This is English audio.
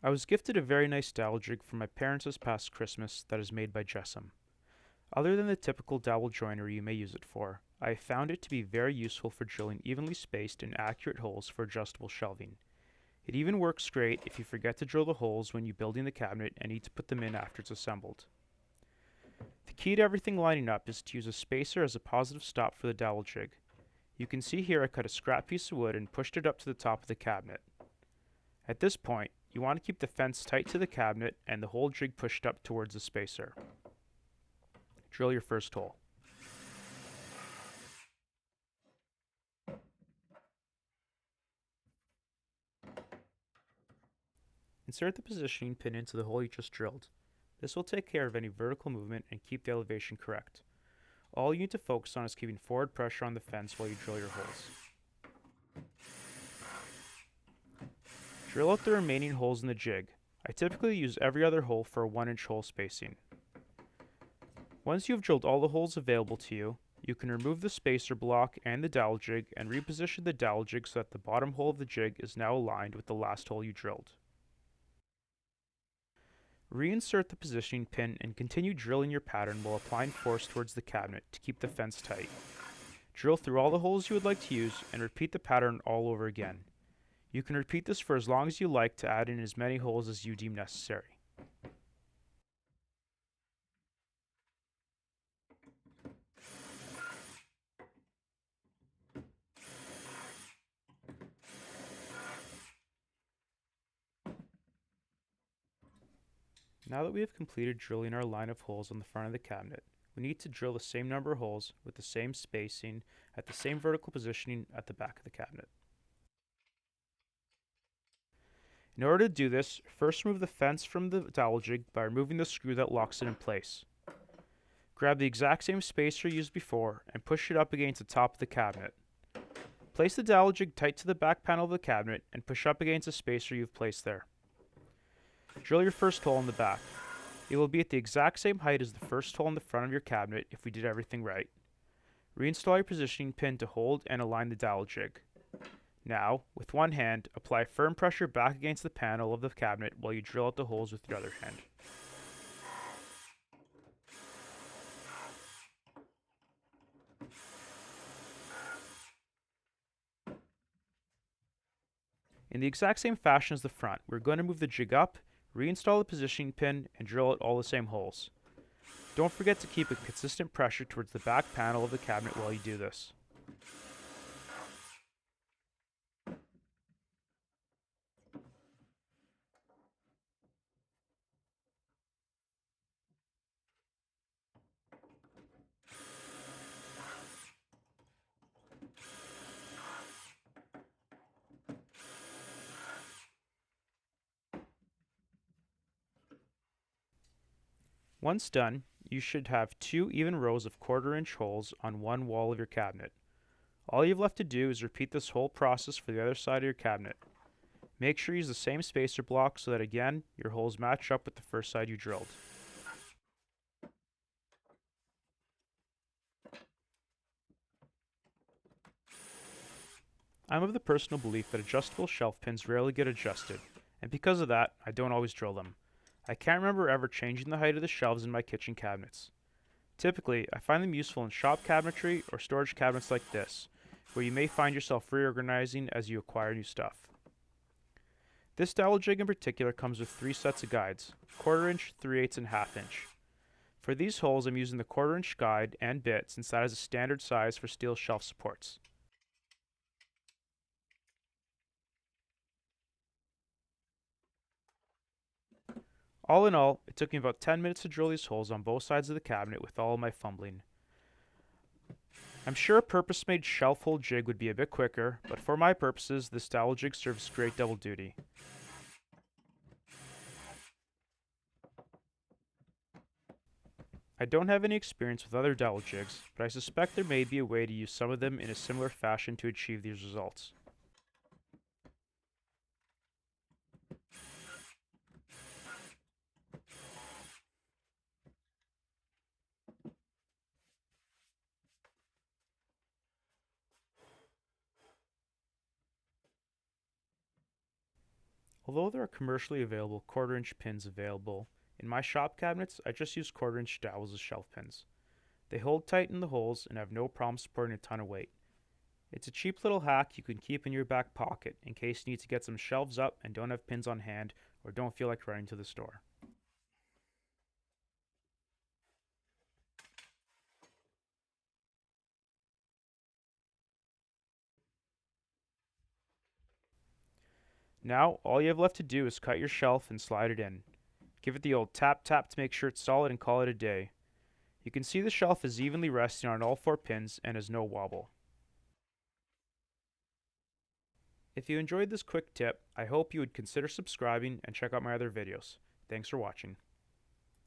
I was gifted a very nice dowel jig from my parents this past Christmas that is made by Jessem. Other than the typical dowel joinery you may use it for, I found it to be very useful for drilling evenly spaced and accurate holes for adjustable shelving. It even works great if you forget to drill the holes when you're building the cabinet and need to put them in after it's assembled. The key to everything lining up is to use a spacer as a positive stop for the dowel jig. You can see here I cut a scrap piece of wood and pushed it up to the top of the cabinet. At this point, you want to keep the fence tight to the cabinet and the whole jig pushed up towards the spacer. Drill your first hole. Insert the positioning pin into the hole you just drilled. This will take care of any vertical movement and keep the elevation correct. All you need to focus on is keeping forward pressure on the fence while you drill your holes. Drill out the remaining holes in the jig. I typically use every other hole for a 1-inch hole spacing. Once you have drilled all the holes available to you, you can remove the spacer block and the dowel jig and reposition the dowel jig so that the bottom hole of the jig is now aligned with the last hole you drilled. Reinsert the positioning pin and continue drilling your pattern while applying force towards the cabinet to keep the fence tight. Drill through all the holes you would like to use and repeat the pattern all over again. You can repeat this for as long as you like to add in as many holes as you deem necessary. Now that we have completed drilling our line of holes on the front of the cabinet, we need to drill the same number of holes with the same spacing at the same vertical positioning at the back of the cabinet. In order to do this, first remove the fence from the dowel jig by removing the screw that locks it in place. Grab the exact same spacer used before and push it up against the top of the cabinet. Place the dowel jig tight to the back panel of the cabinet and push up against the spacer you've placed there. Drill your first hole in the back. It will be at the exact same height as the first hole in the front of your cabinet if we did everything right. Reinstall your positioning pin to hold and align the dowel jig. Now, with one hand, apply firm pressure back against the panel of the cabinet while you drill out the holes with your other hand. In the exact same fashion as the front, we're going to move the jig up, reinstall the positioning pin, and drill out all the same holes. Don't forget to keep a consistent pressure towards the back panel of the cabinet while you do this. Once done, you should have 2 even rows of 1/4-inch holes on one wall of your cabinet. All you've left to do is repeat this whole process for the other side of your cabinet. Make sure you use the same spacer block so that again, your holes match up with the first side you drilled. I'm of the personal belief that adjustable shelf pins rarely get adjusted, and because of that, I don't always drill them. I can't remember ever changing the height of the shelves in my kitchen cabinets. Typically, I find them useful in shop cabinetry or storage cabinets like this, where you may find yourself reorganizing as you acquire new stuff. This dowel jig in particular comes with 3 sets of guides, 1/4-inch, 3/8, and 1/2 inch. For these holes, I'm using the 1/4-inch guide and bit since that is a standard size for steel shelf supports. All in all, it took me about 10 minutes to drill these holes on both sides of the cabinet with all of my fumbling. I'm sure a purpose-made shelf hole jig would be a bit quicker, but for my purposes, this dowel jig serves great double duty. I don't have any experience with other dowel jigs, but I suspect there may be a way to use some of them in a similar fashion to achieve these results. Although there are commercially available quarter-inch pins available, in my shop cabinets I just use quarter-inch dowels as shelf pins. They hold tight in the holes and have no problem supporting a ton of weight. It's a cheap little hack you can keep in your back pocket in case you need to get some shelves up and don't have pins on hand or don't feel like running to the store. Now, all you have left to do is cut your shelf and slide it in. Give it the old tap tap to make sure it's solid and call it a day. You can see the shelf is evenly resting on all 4 pins and has no wobble. If you enjoyed this quick tip, I hope you would consider subscribing and check out my other videos. Thanks for watching.